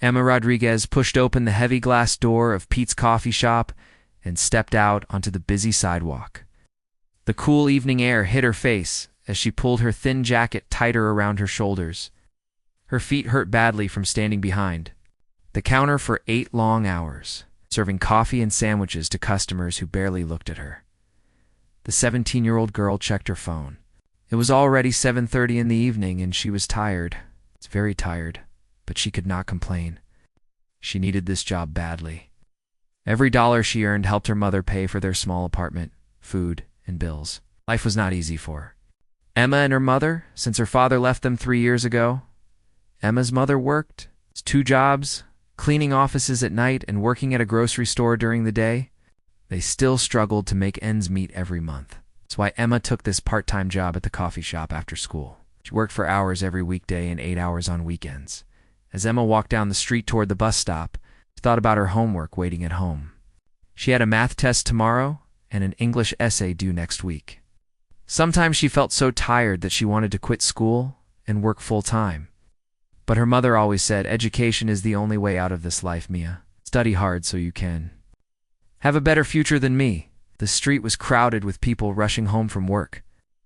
Emma Rodriguez pushed open the heavy glass door of Pete's coffee shop and stepped out onto the busy sidewalk. The cool evening air hit her face as she pulled her thin jacket tighter around her shoulders. Her feet hurt badly from standing behind the counter for 8 long hours, serving coffee and sandwiches to customers who barely looked at her. The 17-year-old girl checked her phone. It was already 7:30 in the evening and she was tired. It's very tired, but she could not complain. She needed this job badly. Every dollar she earned helped her mother pay for their small apartment, food, and bills. Life was not easy for her. Emma and her mother, since her father left them 3 years ago. Emma's mother worked 2 jobs, cleaning offices at night and working at a grocery store during the day. They still struggled to make ends meet every month. That's why Emma took this part-time job at the coffee shop after school. She worked for hours every weekday and 8 hours on weekends. As Emma walked down the street toward the bus stop, she thought about her homework waiting at home. She had a math test tomorrow and an English essay due next week. Sometimes she felt so tired that she wanted to quit school and work full-time. But her mother always said, education is the only way out of this life, Mia. Study hard so you can have a better future than me. The street was crowded with people rushing home from work.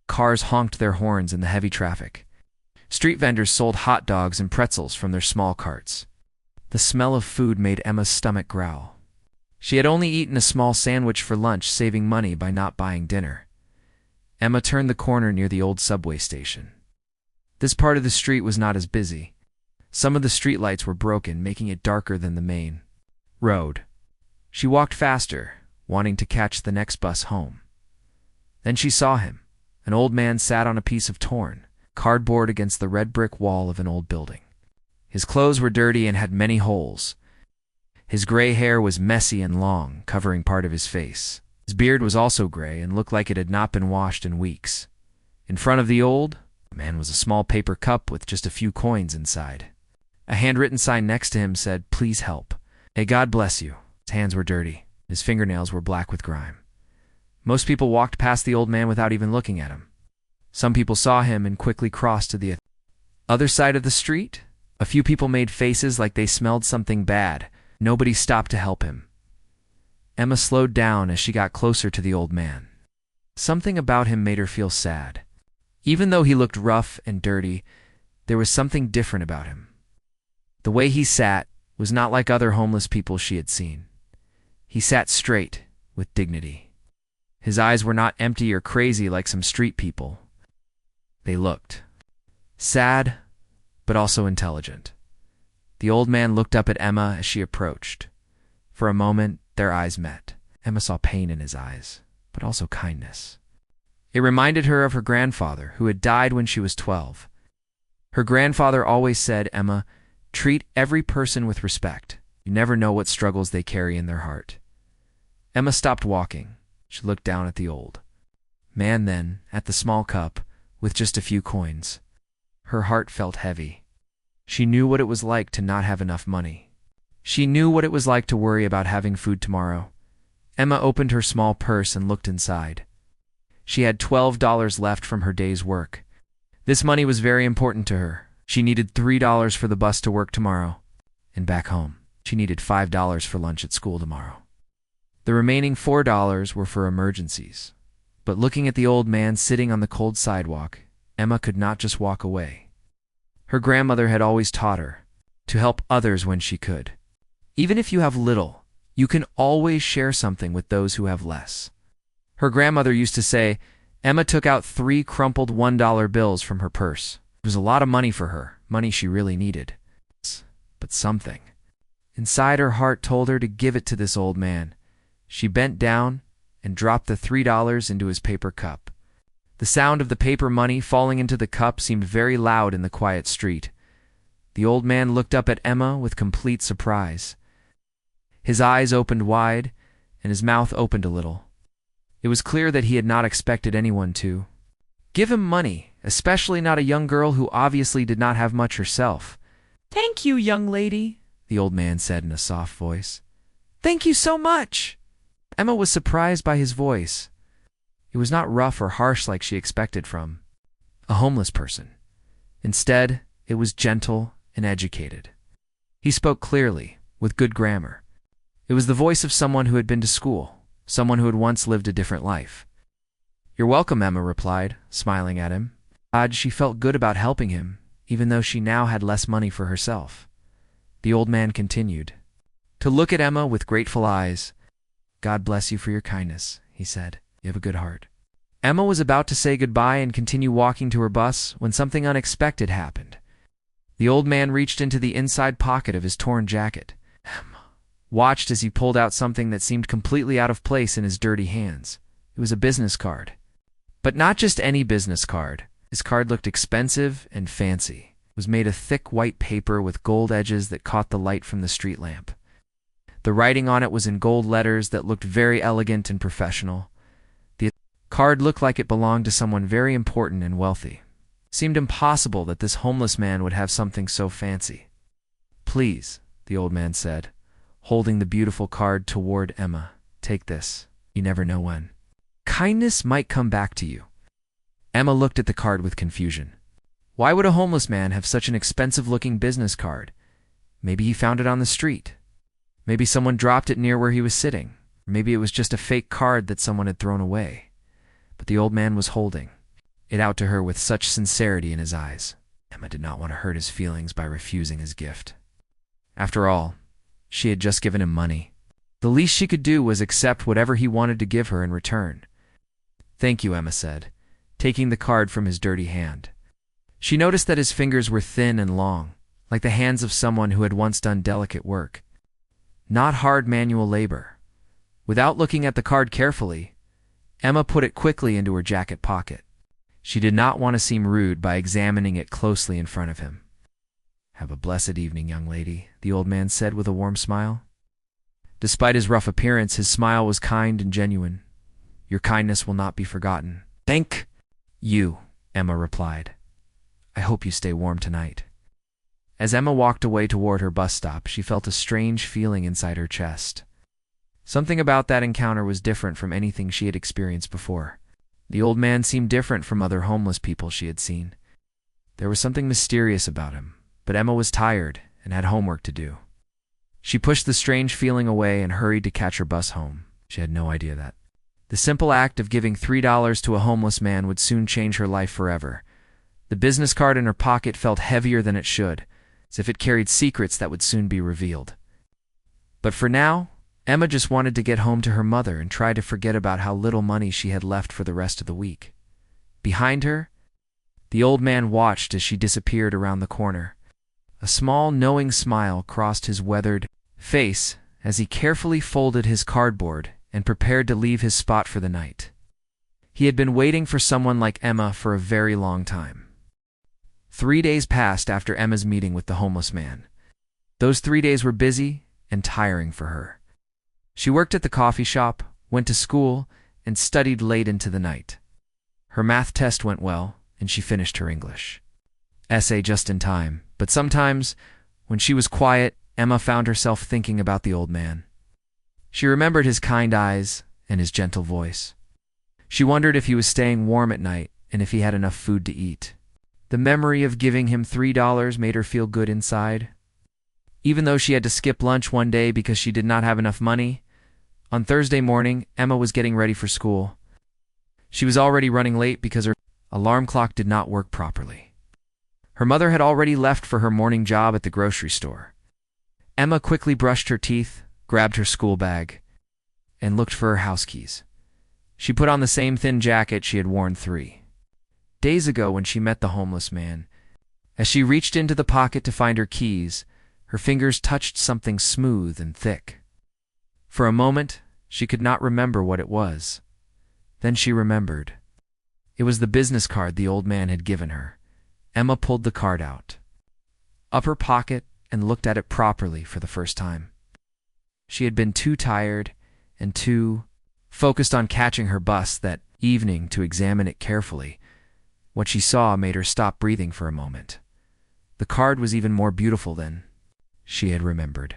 Cars honked their horns in the heavy traffic. Street vendors sold hot dogs and pretzels from their small carts. The smell of food made Emma's stomach growl. She had only eaten a small sandwich for lunch, saving money by not buying dinner. Emma turned the corner near the old subway station. This part of the street was not as busy. Some of the streetlights were broken, making it darker than the main road. She walked faster, wanting to catch the next bus home. Then she saw him. An old man sat on a piece of torn cardboard against the red brick wall of an old building. His clothes were dirty and had many holes. His gray hair was messy and long, covering part of his face. His beard was also gray and looked like it had not been washed in weeks. In front of the old man was a small paper cup with just a few coins inside. A handwritten sign next to him said, "Please help." "Hey, God bless you." His hands were dirty. His fingernails were black with grime. Most people walked past the old man without even looking at him. Some people saw him and quickly crossed to the other side of the street. A few people made faces like they smelled something bad. Nobody stopped to help him. Emma slowed down as she got closer to the old man. Something about him made her feel sad. Even though he looked rough and dirty, there was something different about him. The way he sat was not like other homeless people she had seen. He sat straight, with dignity. His eyes were not empty or crazy like some street people. They looked sad, but also intelligent. The old man looked up at Emma as she approached. For a moment, their eyes met. Emma saw pain in his eyes, but also kindness. It reminded her of her grandfather, who had died when she was 12. Her grandfather always said, "Emma, treat every person with respect. You never know what struggles they carry in their heart." Emma stopped walking. She looked down at the old man, then at the small cup with just a few coins. Her heart felt heavy. She knew what it was like to not have enough money. She knew what it was like to worry about having food tomorrow. Emma opened her small purse and looked inside. She had $12 left from her day's work. This money was very important to her. She needed $3 for the bus to work tomorrow and back home. She needed $5 for lunch at school tomorrow. The remaining $4 were for emergencies. But looking at the old man sitting on the cold sidewalk, Emma could not just walk away. Her grandmother had always taught her to help others when she could. Even if you have little, you can always share something with those who have less. Her grandmother used to say, Emma took out 3 crumpled $1 bills from her purse. It was a lot of money for her, money she really needed. But something inside her heart told her to give it to this old man. She bent down and dropped the $3 into his paper cup. The sound of the paper money falling into the cup seemed very loud in the quiet street. The old man looked up at Emma with complete surprise. His eyes opened wide, and his mouth opened a little. It was clear that he had not expected anyone to give him money, especially not a young girl who obviously did not have much herself. "Thank you, young lady," the old man said in a soft voice. "Thank you so much." Emma was surprised by his voice. It was not rough or harsh like she expected from a homeless person. Instead, it was gentle and educated. He spoke clearly, with good grammar. It was the voice of someone who had been to school, someone who had once lived a different life. "You're welcome," Emma replied, smiling at him. Odd, she felt good about helping him, even though she now had less money for herself. The old man continued to look at Emma with grateful eyes. "God bless you for your kindness," he said. "You have a good heart." Emma was about to say goodbye and continue walking to her bus when something unexpected happened. The old man reached into the inside pocket of his torn jacket. Emma watched as he pulled out something that seemed completely out of place in his dirty hands. It was a business card. But not just any business card. His card looked expensive and fancy. It was made of thick white paper with gold edges that caught the light from the street lamp. The writing on it was in gold letters that looked very elegant and professional. The card looked like it belonged to someone very important and wealthy. It seemed impossible that this homeless man would have something so fancy. "Please," the old man said, holding the beautiful card toward Emma. "Take this. You never know when kindness might come back to you." Emma looked at the card with confusion. Why would a homeless man have such an expensive-looking business card? Maybe he found it on the street. Maybe someone dropped it near where he was sitting. Maybe it was just a fake card that someone had thrown away. But the old man was holding it out to her with such sincerity in his eyes. Emma did not want to hurt his feelings by refusing his gift. After all, she had just given him money. The least she could do was accept whatever he wanted to give her in return. "Thank you," Emma said, taking the card from his dirty hand. She noticed that his fingers were thin and long, like the hands of someone who had once done delicate work. Not hard manual labor. Without looking at the card carefully, Emma put it quickly into her jacket pocket. She did not want to seem rude by examining it closely in front of him. "Have a blessed evening, young lady," the old man said with a warm smile. Despite his rough appearance, his smile was kind and genuine. "Your kindness will not be forgotten." "Thank you," Emma replied. "I hope you stay warm tonight." As Emma walked away toward her bus stop, she felt a strange feeling inside her chest. Something about that encounter was different from anything she had experienced before. The old man seemed different from other homeless people she had seen. There was something mysterious about him, but Emma was tired and had homework to do. She pushed the strange feeling away and hurried to catch her bus home. She had no idea that the simple act of giving $3 to a homeless man would soon change her life forever. The business card in her pocket felt heavier than it should, as if it carried secrets that would soon be revealed. But for now, Emma just wanted to get home to her mother and try to forget about how little money she had left for the rest of the week. Behind her, the old man watched as she disappeared around the corner. A small, knowing smile crossed his weathered face as he carefully folded his cardboard and prepared to leave his spot for the night. He had been waiting for someone like Emma for a very long time. 3 days passed after Emma's meeting with the homeless man. Those 3 days were busy and tiring for her. She worked at the coffee shop, went to school, and studied late into the night. Her math test went well, and she finished her English essay just in time. But sometimes, when she was quiet, Emma found herself thinking about the old man. She remembered his kind eyes and his gentle voice. She wondered if he was staying warm at night and if he had enough food to eat. The memory of giving him $3 made her feel good inside. Even though she had to skip lunch one day because she did not have enough money, on Thursday morning, Emma was getting ready for school. She was already running late because her alarm clock did not work properly. Her mother had already left for her morning job at the grocery store. Emma quickly brushed her teeth, grabbed her school bag, and looked for her house keys. She put on the same thin jacket she had worn 3 days ago when she met the homeless man. As she reached into the pocket to find her keys, her fingers touched something smooth and thick. For a moment, she could not remember what it was. Then she remembered. It was the business card the old man had given her. Emma pulled the card out of her pocket and looked at it properly for the first time. She had been too tired and too focused on catching her bus that evening to examine it carefully. What she saw made her stop breathing for a moment. The card was even more beautiful than she had remembered.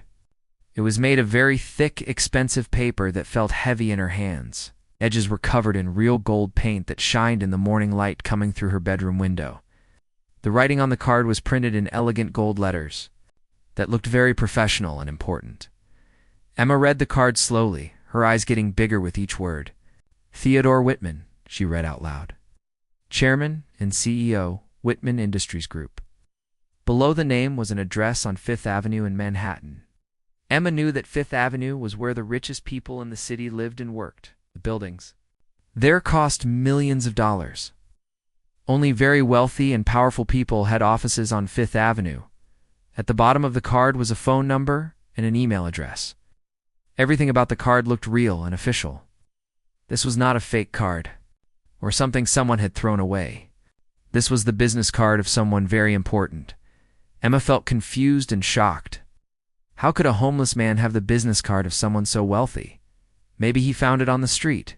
It was made of very thick, expensive paper that felt heavy in her hands. Edges were covered in real gold paint that shined in the morning light coming through her bedroom window. The writing on the card was printed in elegant gold letters. that looked very professional and important. Emma read the card slowly, her eyes getting bigger with each word. Theodore Whitman, she read out loud. Chairman and CEO, Whitman Industries Group. Below the name was an address on Fifth Avenue in Manhattan. Emma knew that Fifth Avenue was where the richest people in the city lived and worked. The buildings there cost millions of dollars. Only very wealthy and powerful people had offices on Fifth Avenue. At the bottom of the card was a phone number and an email address. Everything about the card looked real and official. This was not a fake card, or something someone had thrown away. This was the business card of someone very important. Emma felt confused and shocked. How could a homeless man have the business card of someone so wealthy? Maybe he found it on the street.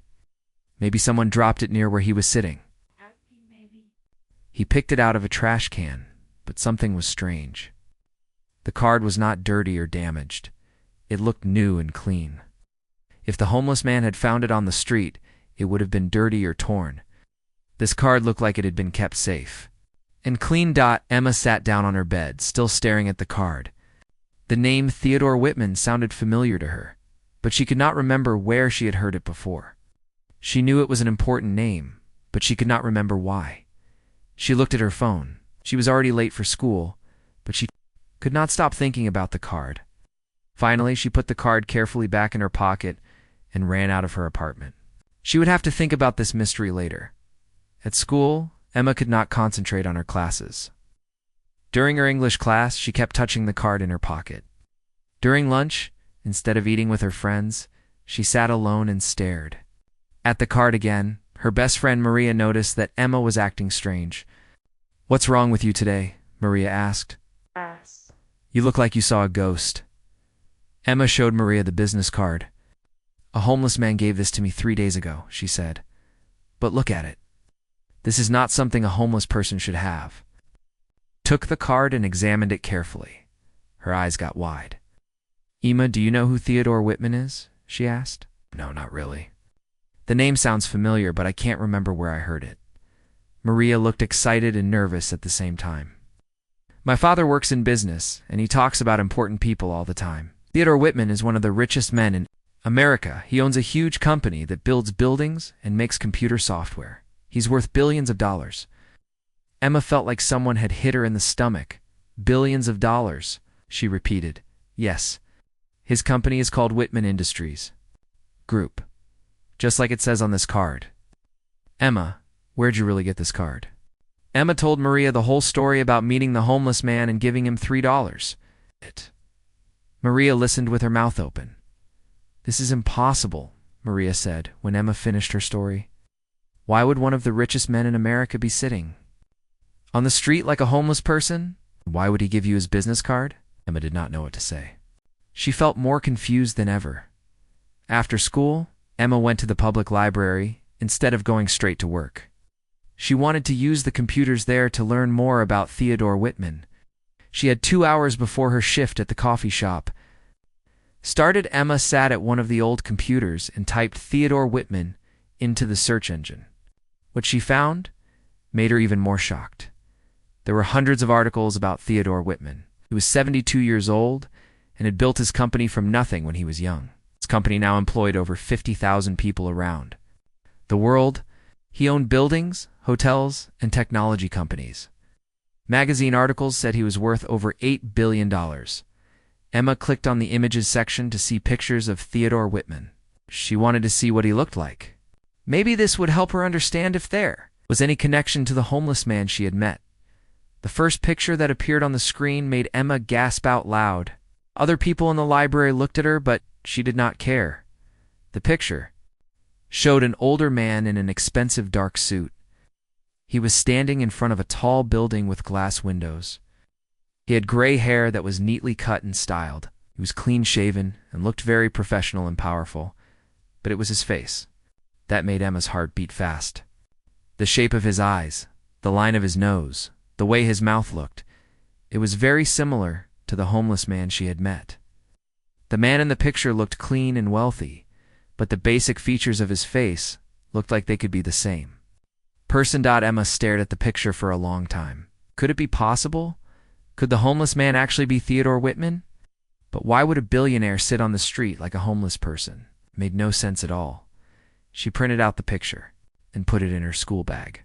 Maybe someone dropped it near where he was sitting. He picked it out of a trash can, but something was strange. The card was not dirty or damaged. It looked new and clean. If the homeless man had found it on the street, it would have been dirty or torn. This card looked like it had been kept safe and clean. Emma sat down on her bed, still staring at the card. The name Theodore Whitman sounded familiar to her, but she could not remember where she had heard it before. She knew it was an important name, but she could not remember why. She looked at her phone. She was already late for school, but she could not stop thinking about the card. Finally, she put the card carefully back in her pocket and ran out of her apartment. She would have to think about this mystery later. At school, Emma could not concentrate on her classes. During her English class, she kept touching the card in her pocket. During lunch, instead of eating with her friends, she sat alone and stared. At the card again, her best friend Maria noticed that Emma was acting strange. "What's wrong with you today?" Maria asked. "You look like you saw a ghost." Emma showed Maria the business card. "A homeless man gave this to me 3 days ago," she said. "But look at it. This is not something a homeless person should have." Took the card and examined it carefully. Her eyes got wide. "Emma, do you know who Theodore Whitman is?" she asked. "No, not really. The name sounds familiar, but I can't remember where I heard it." Maria looked excited and nervous at the same time. "My father works in business, and he talks about important people all the time. Theodore Whitman is one of the richest men in America. He owns a huge company that builds buildings and makes computer software. He's worth billions of dollars." Emma felt like someone had hit her in the stomach. "Billions of dollars," she repeated. "Yes. His company is called Whitman Industries Group, just like it says on this card." "Emma, where'd you really get this card?" Emma told Maria the whole story about meeting the homeless man and giving him $3. Maria listened with her mouth open. "This is impossible," Maria said when Emma finished her story. "Why would one of the richest men in America be sitting on the street like a homeless person? Why would he give you his business card?" Emma did not know what to say. She felt more confused than ever. After school, Emma went to the public library instead of going straight to work. She wanted to use the computers there to learn more about Theodore Whitman. She had 2 hours before her shift at the coffee shop. Emma sat at one of the old computers and typed Theodore Whitman into the search engine. What she found made her even more shocked. There were hundreds of articles about Theodore Whitman. He was 72 years old and had built his company from nothing when he was young. His company now employed over 50,000 people around the world. He owned buildings, hotels, and technology companies. Magazine articles said he was worth over $8 billion. Emma clicked on the images section to see pictures of Theodore Whitman. She wanted to see what he looked like. Maybe this would help her understand if there was any connection to the homeless man she had met. The first picture that appeared on the screen made Emma gasp out loud. Other people in the library looked at her, but she did not care. The picture showed an older man in an expensive dark suit. He was standing in front of a tall building with glass windows. He had gray hair that was neatly cut and styled. He was clean-shaven and looked very professional and powerful, but it was his face that made Emma's heart beat fast. The shape of his eyes, the line of his nose, the way his mouth looked, it was very similar to the homeless man she had met. The man in the picture looked clean and wealthy, but the basic features of his face looked like they could be the same. Emma stared at the picture for a long time. Could it be possible Could the homeless man actually be Theodore Whitman? But why would a billionaire sit on the street like a homeless person? It made no sense at all. She printed out the picture and put it in her school bag.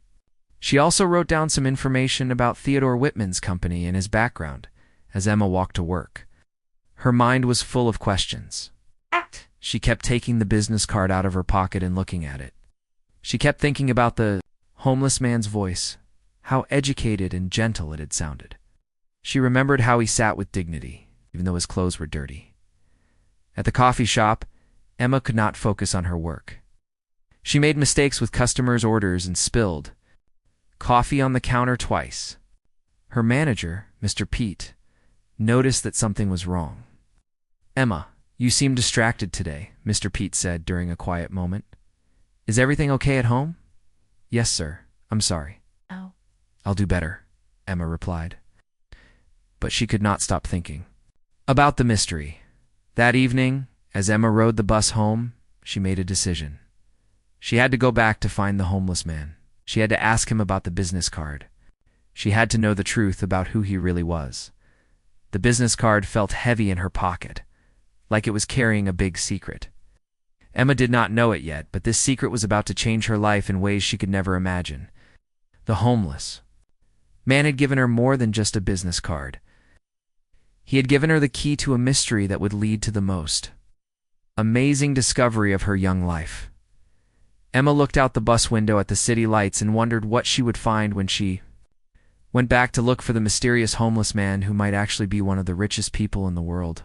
She also wrote down some information about Theodore Whitman's company and his background as Emma walked to work. Her mind was full of questions. She kept taking the business card out of her pocket and looking at it. She kept thinking about the homeless man's voice, how educated and gentle it had sounded. She remembered how he sat with dignity, even though his clothes were dirty. At the coffee shop, Emma could not focus on her work. She made mistakes with customers' orders and spilled coffee on the counter twice. Her manager, Mr. Pete, noticed that something was wrong. "Emma, you seem distracted today," Mr. Pete said during a quiet moment. "Is everything okay at home?" "Yes, sir. I'm sorry." Oh. "I'll do better," Emma replied. But she could not stop thinking about the mystery. That evening, as Emma rode the bus home, she made a decision. She had to go back to find the homeless man. She had to ask him about the business card. She had to know the truth about who he really was. The business card felt heavy in her pocket, like it was carrying a big secret. Emma did not know it yet, but this secret was about to change her life in ways she could never imagine. The homeless man had given her more than just a business card. He had given her the key to a mystery that would lead to the most amazing discovery of her young life. Emma looked out the bus window at the city lights and wondered what she would find when she went back to look for the mysterious homeless man who might actually be one of the richest people in the world.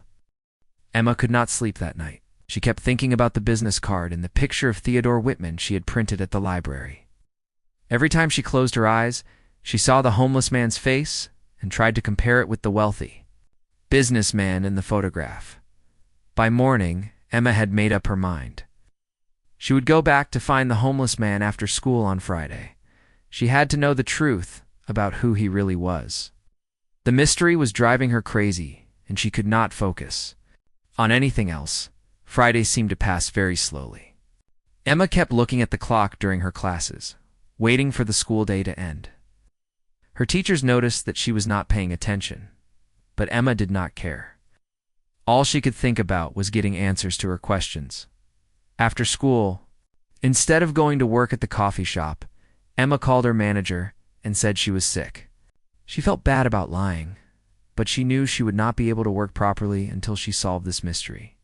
Emma could not sleep that night. She kept thinking about the business card and the picture of Theodore Whitman she had printed at the library. Every time she closed her eyes, she saw the homeless man's face and tried to compare it with the wealthy businessman in the photograph. By morning, Emma had made up her mind. She would go back to find the homeless man after school on Friday. She had to know the truth about who he really was. The mystery was driving her crazy, and she could not focus on anything else. Fridays seemed to pass very slowly. Emma kept looking at the clock during her classes, waiting for the school day to end. Her teachers noticed that she was not paying attention, but Emma did not care. All she could think about was getting answers to her questions. After school, instead of going to work at the coffee shop, Emma called her manager and said she was sick. She felt bad about lying, but she knew she would not be able to work properly until she solved this mystery.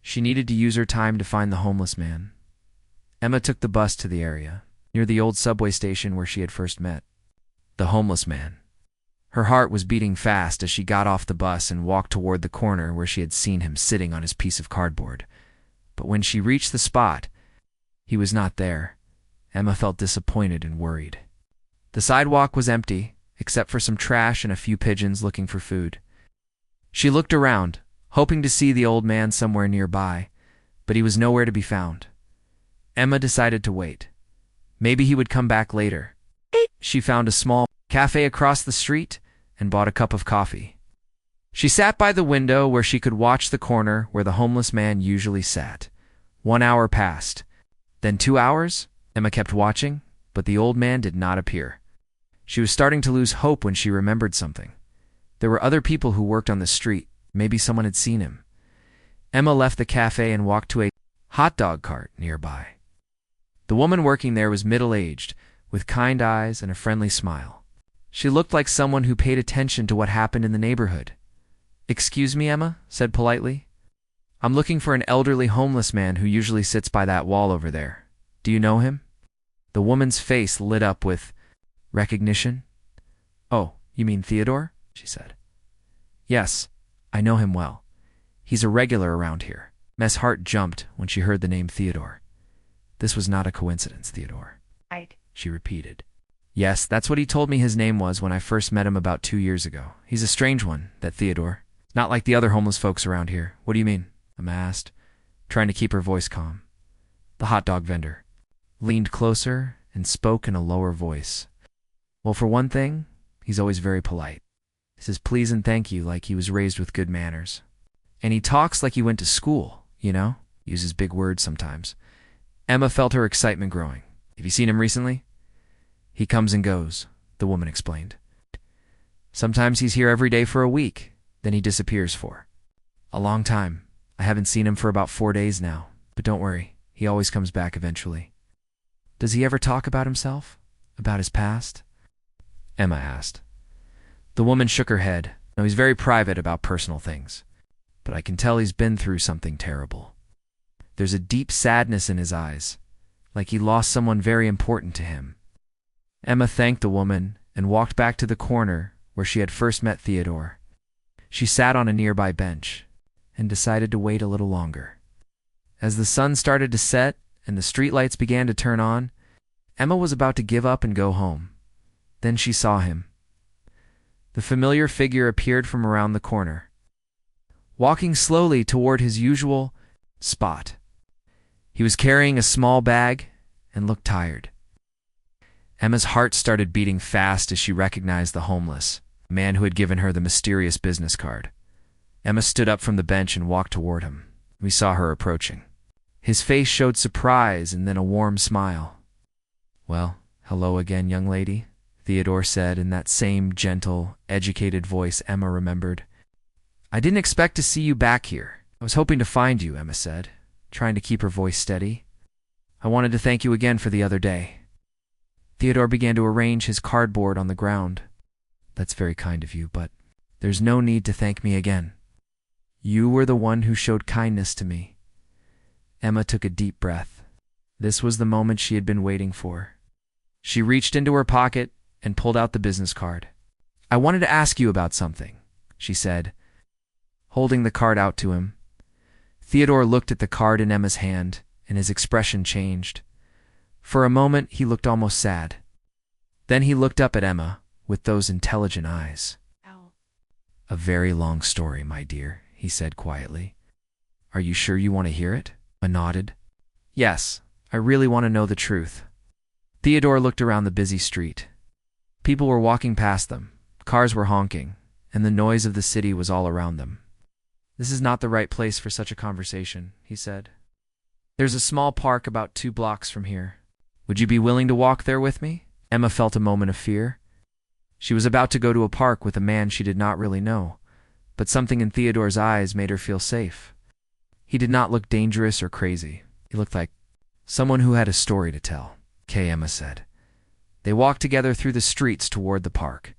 She needed to use her time to find the homeless man. Emma took the bus to the area, near the old subway station where she had first met the homeless man. Her heart was beating fast as she got off the bus and walked toward the corner where she had seen him sitting on his piece of cardboard. But when she reached the spot, he was not there. Emma felt disappointed and worried. The sidewalk was empty, except for some trash and a few pigeons looking for food. She looked around, hoping to see the old man somewhere nearby, but he was nowhere to be found. Emma decided to wait. Maybe he would come back later. She found a small cafe across the street and bought a cup of coffee. She sat by the window where she could watch the corner where the homeless man usually sat. 1 hour passed. Then 2 hours. Emma kept watching, but the old man did not appear. She was starting to lose hope when she remembered something. There were other people who worked on the street. Maybe someone had seen him. Emma left the cafe and walked to a hot dog cart nearby. The woman working there was middle-aged, with kind eyes and a friendly smile. She looked like someone who paid attention to what happened in the neighborhood. "Excuse me," Emma said politely. "I'm looking for an elderly homeless man who usually sits by that wall over there. Do you know him?" The woman's face lit up with recognition. "Oh, you mean Theodore?" she said. "Yes, I know him well. He's a regular around here." Emma's heart jumped when she heard the name Theodore. This was not a coincidence, Theodore, she repeated. "Yes, that's what he told me his name was when I first met him about 2 years ago. He's a strange one, that Theodore. Not like the other homeless folks around here." "What do you mean?" Emma asked, trying to keep her voice calm. The hot dog vendor leaned closer and spoke in a lower voice. "Well, for one thing, he's always very polite. He says please and thank you like he was raised with good manners. And he talks like he went to school, you know? Uses big words sometimes." Emma felt her excitement growing. "Have you seen him recently?" "He comes and goes," the woman explained. Sometimes he's here every day for a week, then he disappears for a long time. I haven't seen him for about 4 days now, but don't worry, he always comes back eventually. Does he ever talk about himself? About his past? Emma asked. The woman shook her head. No, he's very private about personal things, but I can tell he's been through something terrible. There's a deep sadness in his eyes, like he lost someone very important to him. Emma thanked the woman and walked back to the corner where she had first met Theodore. She sat on a nearby bench and decided to wait a little longer. As the sun started to set and the streetlights began to turn on, Emma was about to give up and go home. Then she saw him. The familiar figure appeared from around the corner, walking slowly toward his usual spot. He was carrying a small bag and looked tired. Emma's heart started beating fast as she recognized the homeless man who had given her the mysterious business card. Emma stood up from the bench and walked toward him. We saw her approaching. His face showed surprise and then a warm smile. Well, hello again, young lady, Theodore said in that same gentle, educated voice Emma remembered. I didn't expect to see you back here. I was hoping to find you, Emma said, trying to keep her voice steady. I wanted to thank you again for the other day. Theodore began to arrange his cardboard on the ground. That's very kind of you, but there's no need to thank me again. You were the one who showed kindness to me. Emma took a deep breath. This was the moment she had been waiting for. She reached into her pocket and pulled out the business card. I wanted to ask you about something, she said, holding the card out to him. Theodore looked at the card in Emma's hand, and his expression changed. For a moment, he looked almost sad. Then he looked up at Emma with those intelligent eyes. Ow. A very long story, my dear, he said quietly. Are you sure you want to hear it? Emma nodded. Yes, I really want to know the truth. Theodore looked around the busy street. People were walking past them, cars were honking, and the noise of the city was all around them. This is not the right place for such a conversation, he said. There's a small park about 2 blocks from here. Would you be willing to walk there with me? Emma felt a moment of fear. She was about to go to a park with a man she did not really know, but something in Theodore's eyes made her feel safe. He did not look dangerous or crazy. He looked like someone who had a story to tell. Okay, Emma said. They walked together through the streets toward the park.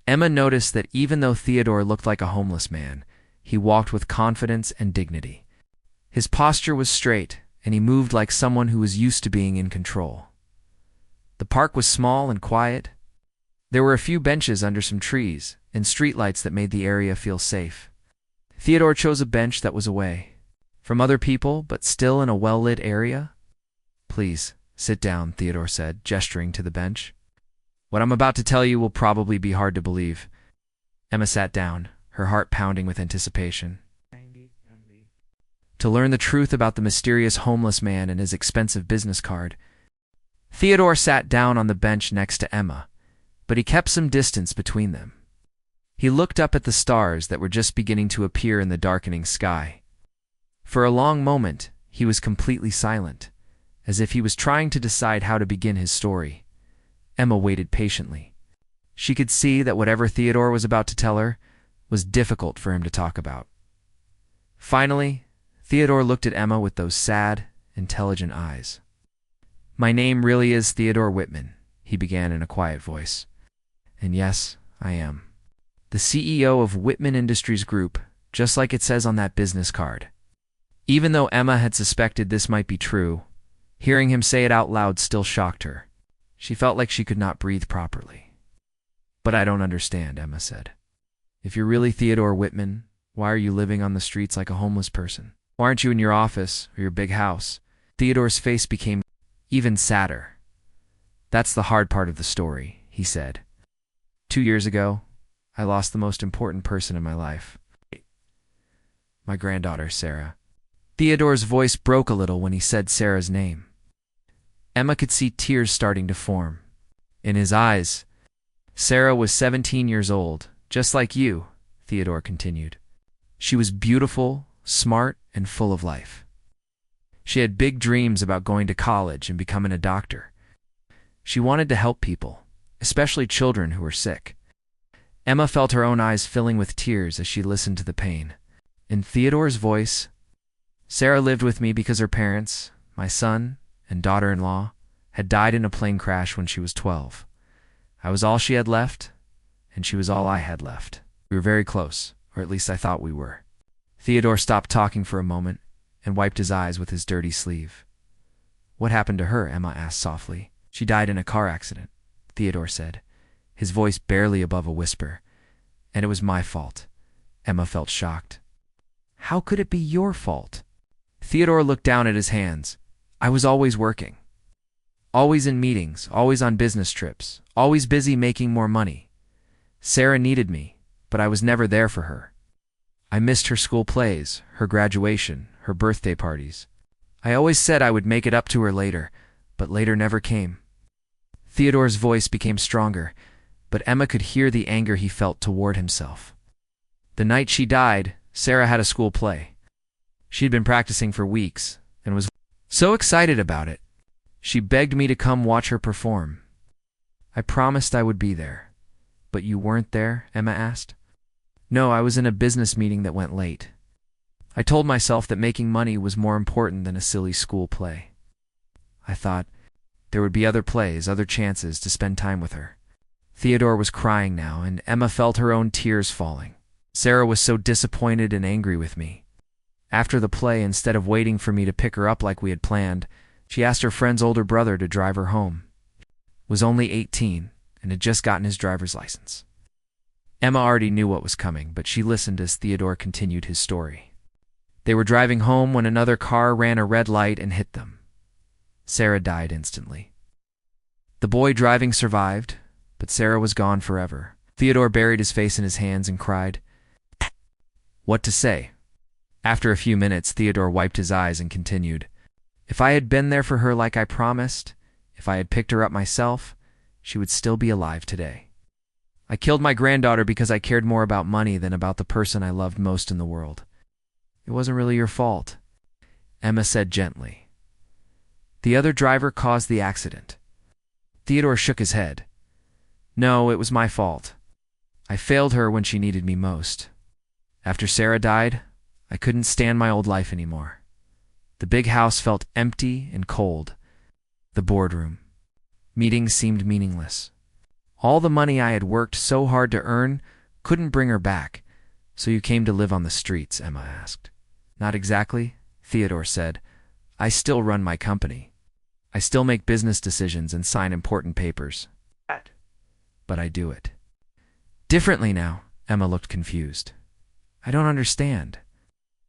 Emma noticed that even though Theodore looked like a homeless man, he walked with confidence and dignity. His posture was straight, and he moved like someone who was used to being in control. The park was small and quiet. There were a few benches under some trees and streetlights that made the area feel safe. Theodore chose a bench that was away from other people, but still in a well-lit area. Please, sit down, Theodore said, gesturing to the bench. What I'm about to tell you will probably be hard to believe. Emma sat down, her heart pounding with anticipation. To learn the truth about the mysterious homeless man and his expensive business card. Theodore sat down on the bench next to Emma, but he kept some distance between them. He looked up at the stars that were just beginning to appear in the darkening sky. For a long moment, he was completely silent, as if he was trying to decide how to begin his story. Emma waited patiently. She could see that whatever Theodore was about to tell her was difficult for him to talk about. Finally, Theodore looked at Emma with those sad, intelligent eyes. My name really is Theodore Whitman, he began in a quiet voice. And yes, I am. The CEO of Whitman Industries Group, just like it says on that business card. Even though Emma had suspected this might be true, hearing him say it out loud still shocked her. She felt like she could not breathe properly. But I don't understand, Emma said. If you're really Theodore Whitman, why are you living on the streets like a homeless person? Why aren't you in your office or your big house? Theodore's face became even sadder. That's the hard part of the story, he said. 2 years ago, I lost the most important person in my life. My granddaughter, Sarah. Theodore's voice broke a little when he said Sarah's name. Emma could see tears starting to form. In his eyes, Sarah was 17 years old, just like you, Theodore continued. She was beautiful, smart, and full of life. She had big dreams about going to college and becoming a doctor. She wanted to help people, especially children who were sick. Emma felt her own eyes filling with tears as she listened to the pain. In Theodore's voice, Sarah lived with me because her parents, my son and daughter-in-law, had died in a plane crash when she was 12. I was all she had left, and she was all I had left. We were very close, or at least I thought we were. Theodore stopped talking for a moment and wiped his eyes with his dirty sleeve. What happened to her? Emma asked softly. She died in a car accident, Theodore said, his voice barely above a whisper. And it was my fault. Emma felt shocked. How could it be your fault? Theodore looked down at his hands. I was always working. Always in meetings, always on business trips, always busy making more money. Sarah needed me, but I was never there for her. I missed her school plays, her graduation, her birthday parties. I always said I would make it up to her later, but later never came. Theodore's voice became stronger, but Emma could hear the anger he felt toward himself. The night she died, Sarah had a school play. She'd been practicing for weeks and was so excited about it. She begged me to come watch her perform. I promised I would be there. But you weren't there? Emma asked. No, I was in a business meeting that went late. I told myself that making money was more important than a silly school play. I thought there would be other plays, other chances to spend time with her. Theodore was crying now, and Emma felt her own tears falling. Sarah was so disappointed and angry with me. After the play, instead of waiting for me to pick her up like we had planned, she asked her friend's older brother to drive her home. Was only 18 and had just gotten his driver's license. Emma already knew what was coming, but she listened as Theodore continued his story. They were driving home when another car ran a red light and hit them. Sarah died instantly. The boy driving survived, but Sarah was gone forever. Theodore buried his face in his hands and cried. What to say? After a few minutes, Theodore wiped his eyes and continued. If I had been there for her like I promised, if I had picked her up myself, she would still be alive today. I killed my granddaughter because I cared more about money than about the person I loved most in the world. It wasn't really your fault, Emma said gently. The other driver caused the accident. Theodore shook his head. No, it was my fault. I failed her when she needed me most. After Sarah died, I couldn't stand my old life anymore. The big house felt empty and cold. The boardroom. Meetings seemed meaningless. All the money I had worked so hard to earn couldn't bring her back. So you came to live on the streets? Emma asked. Not exactly, Theodore said. I still run my company. I still make business decisions and sign important papers. But I do it differently now. Emma looked confused. I don't understand.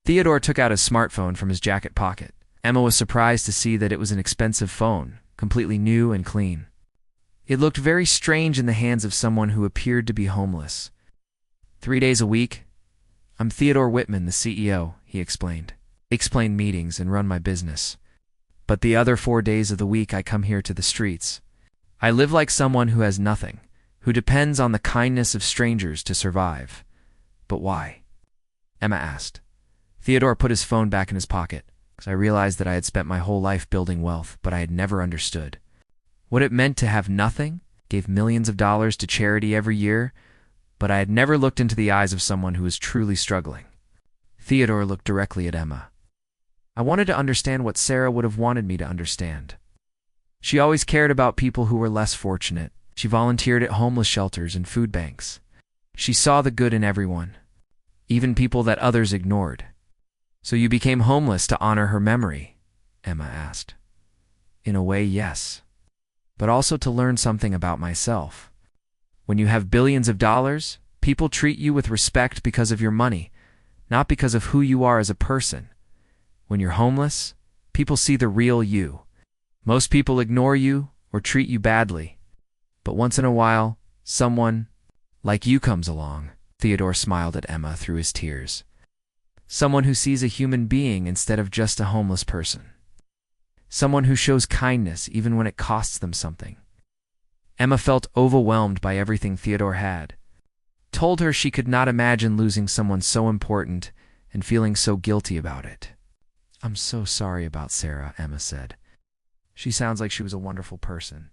Theodore took out his smartphone from his jacket pocket. Emma was surprised to see that it was an expensive phone, completely new and clean. It looked very strange in the hands of someone who appeared to be homeless. 3 days a week. I'm Theodore Whitman, the CEO, he explained. I explain meetings and run my business. But the other 4 days of the week I come here to the streets. I live like someone who has nothing, who depends on the kindness of strangers to survive. But why? Emma asked. Theodore put his phone back in his pocket, because I realized that I had spent my whole life building wealth, but I had never understood what it meant to have nothing, gave millions of dollars to charity every year, but I had never looked into the eyes of someone who was truly struggling. Theodore looked directly at Emma. I wanted to understand what Sarah would have wanted me to understand. She always cared about people who were less fortunate. She volunteered at homeless shelters and food banks. She saw the good in everyone, even people that others ignored. So you became homeless to honor her memory? Emma asked. In a way, yes. But also to learn something about myself. When you have billions of dollars, people treat you with respect because of your money, not because of who you are as a person. When you're homeless, people see the real you. Most people ignore you or treat you badly. But once in a while, someone like you comes along. Theodore smiled at Emma through his tears. Someone who sees a human being instead of just a homeless person. Someone who shows kindness even when it costs them something. Emma felt overwhelmed by everything Theodore had. Told her she could not imagine losing someone so important and feeling so guilty about it. I'm so sorry about Sarah, Emma said. She sounds like she was a wonderful person.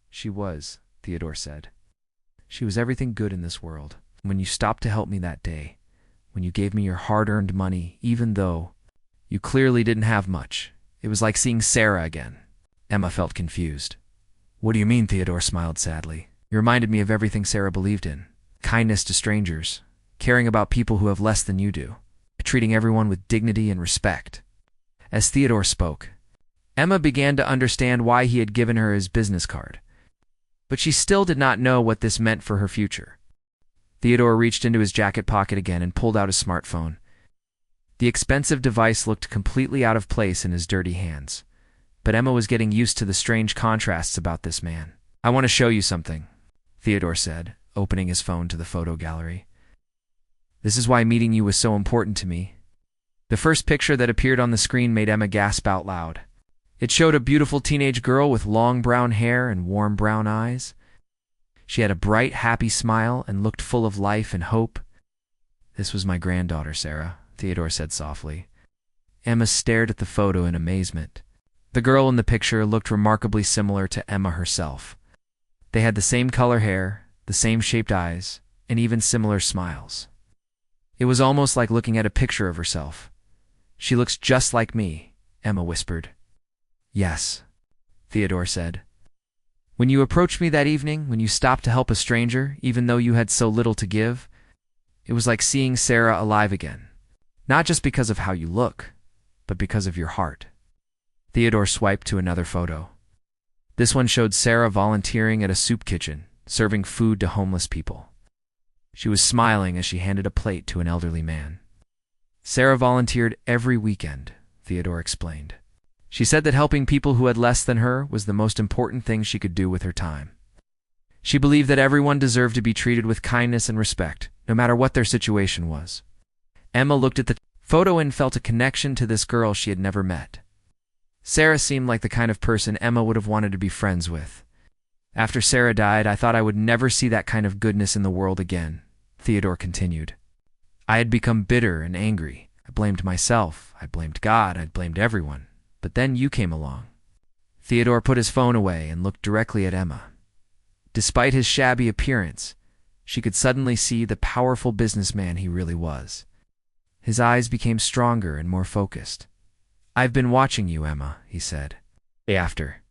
She was, Theodore said. She was everything good in this world. When you stopped to help me that day, when you gave me your hard-earned money, even though you clearly didn't have much, it was like seeing Sarah again. Emma felt confused. What do you mean? Theodore smiled sadly. You reminded me of everything Sarah believed in. Kindness to strangers, caring about people who have less than you do, treating everyone with dignity and respect. As Theodore spoke, Emma began to understand why he had given her his business card. But she still did not know what this meant for her future. Theodore reached into his jacket pocket again and pulled out his smartphone. The expensive device looked completely out of place in his dirty hands. But Emma was getting used to the strange contrasts about this man. I want to show you something, Theodore said, opening his phone to the photo gallery. This is why meeting you was so important to me. The first picture that appeared on the screen made Emma gasp out loud. It showed a beautiful teenage girl with long brown hair and warm brown eyes. She had a bright, happy smile and looked full of life and hope. This was my granddaughter, Sarah, Theodore said softly. Emma stared at the photo in amazement. The girl in the picture looked remarkably similar to Emma herself. They had the same color hair, the same shaped eyes, and even similar smiles. It was almost like looking at a picture of herself. She looks just like me, Emma whispered. Yes, Theodore said. When you approached me that evening, when you stopped to help a stranger, even though you had so little to give, it was like seeing Sarah alive again. Not just because of how you look, but because of your heart. Theodore swiped to another photo. This one showed Sarah volunteering at a soup kitchen, serving food to homeless people. She was smiling as she handed a plate to an elderly man. Sarah volunteered every weekend, Theodore explained. She said that helping people who had less than her was the most important thing she could do with her time. She believed that everyone deserved to be treated with kindness and respect, no matter what their situation was. Emma looked at the photo and felt a connection to this girl she had never met. Sarah seemed like the kind of person Emma would have wanted to be friends with. After Sarah died, I thought I would never see that kind of goodness in the world again, Theodore continued. I had become bitter and angry. I blamed myself, I blamed God, I blamed everyone. But then you came along. Theodore put his phone away and looked directly at Emma. Despite his shabby appearance, she could suddenly see the powerful businessman he really was. His eyes became stronger and more focused. I've been watching you, Emma, he said. After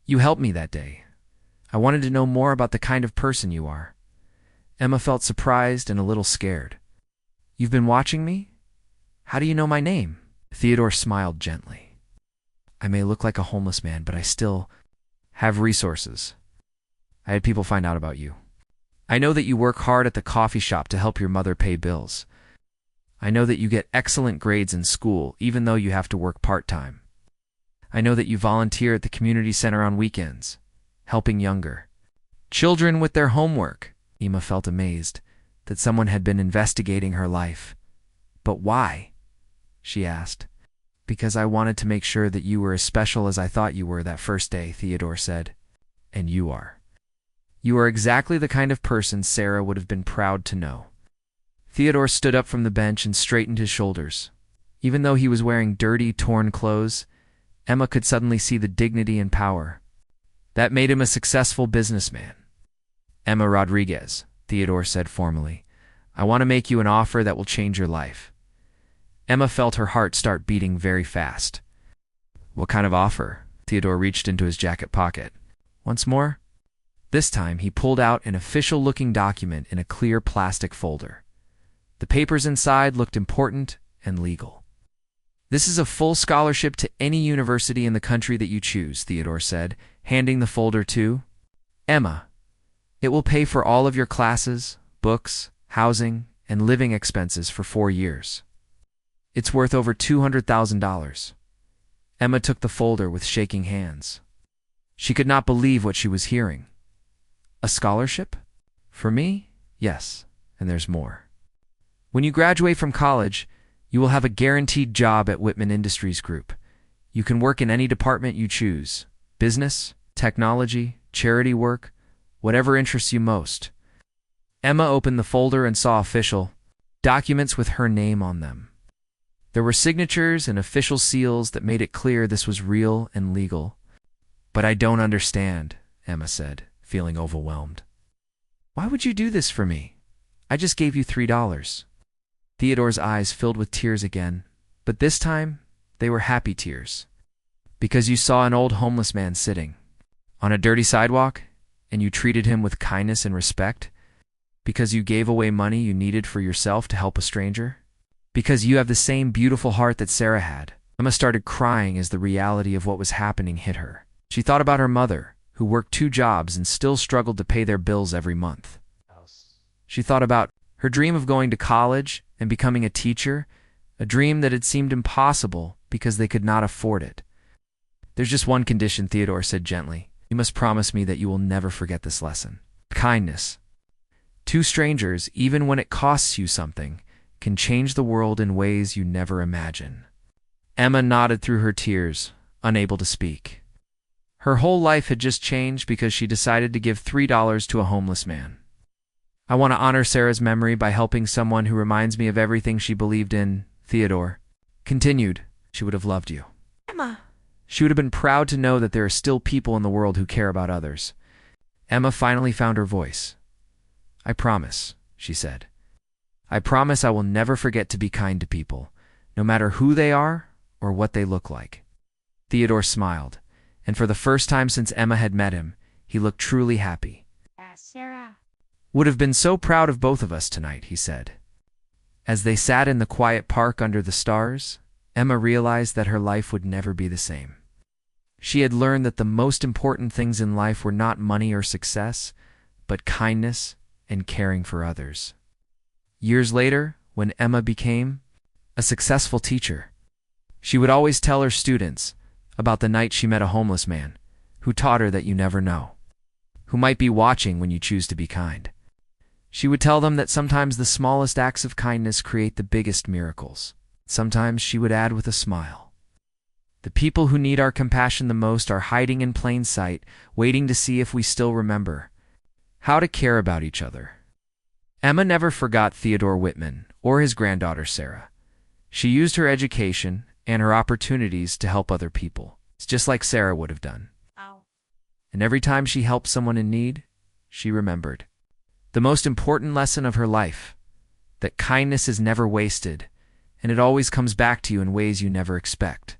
you helped me that day, I wanted to know more about the kind of person you are. Emma felt surprised and a little scared. You've been watching me? How do you know my name? Theodore smiled gently. I may look like a homeless man, but I still have resources. I had people find out about you. I know that you work hard at the coffee shop to help your mother pay bills. I know that you get excellent grades in school, even though you have to work part-time. I know that you volunteer at the community center on weekends, helping younger children with their homework. Emma felt amazed that someone had been investigating her life. But why? She asked. Because I wanted to make sure that you were as special as I thought you were that first day, Theodore said. And you are. You are exactly the kind of person Sarah would have been proud to know. Theodore stood up from the bench and straightened his shoulders. Even though he was wearing dirty, torn clothes, Emma could suddenly see the dignity and power. That made him a successful businessman. Emma Rodriguez, Theodore said formally, I want to make you an offer that will change your life. Emma felt her heart start beating very fast. What kind of offer? Theodore reached into his jacket pocket. Once more? This time he pulled out an official-looking document in a clear plastic folder. The papers inside looked important and legal. This is a full scholarship to any university in the country that you choose, Theodore said, handing the folder to Emma. It will pay for all of your classes, books, housing, and living expenses for 4 years. It's worth over $200,000. Emma took the folder with shaking hands. She could not believe what she was hearing. A scholarship? For me? Yes, and there's more. When you graduate from college, you will have a guaranteed job at Whitman Industries Group. You can work in any department you choose: business, technology, charity work, whatever interests you most. Emma opened the folder and saw official documents with her name on them. There were signatures and official seals that made it clear this was real and legal. But I don't understand, Emma said, feeling overwhelmed. Why would you do this for me? I just gave you $3. Theodore's eyes filled with tears again, but this time they were happy tears. Because you saw an old homeless man sitting on a dirty sidewalk, and you treated him with kindness and respect? Because you gave away money you needed for yourself to help a stranger? Because you have the same beautiful heart that Sarah had. Emma started crying as the reality of what was happening hit her. She thought about her mother, who worked 2 jobs and still struggled to pay their bills every month. She thought about her dream of going to college and becoming a teacher, a dream that had seemed impossible because they could not afford it. There's just one condition, Theodore said gently. You must promise me that you will never forget this lesson. Kindness. 2 strangers, even when it costs you something, can change the world in ways you never imagine. Emma nodded through her tears, unable to speak. Her whole life had just changed because she decided to give $3 to a homeless man. I want to honor Sarah's memory by helping someone who reminds me of everything she believed in, Theodore continued. She would have loved you. Emma. She would have been proud to know that there are still people in the world who care about others. Emma finally found her voice. I promise, she said. I promise I will never forget to be kind to people, no matter who they are or what they look like. Theodore smiled, and for the first time since Emma had met him, he looked truly happy. Sarah. Would have been so proud of both of us tonight, he said. As they sat in the quiet park under the stars, Emma realized that her life would never be the same. She had learned that the most important things in life were not money or success, but kindness and caring for others. Years later, when Emma became a successful teacher, she would always tell her students about the night she met a homeless man who taught her that you never know, who might be watching when you choose to be kind. She would tell them that sometimes the smallest acts of kindness create the biggest miracles. Sometimes she would add with a smile, the people who need our compassion the most are hiding in plain sight, waiting to see if we still remember how to care about each other. Emma never forgot Theodore Whitman or his granddaughter Sarah. She used her education and her opportunities to help other people. It's just like Sarah would have done. And every time she helped someone in need, she remembered the most important lesson of her life, that kindness is never wasted, and it always comes back to you in ways you never expect.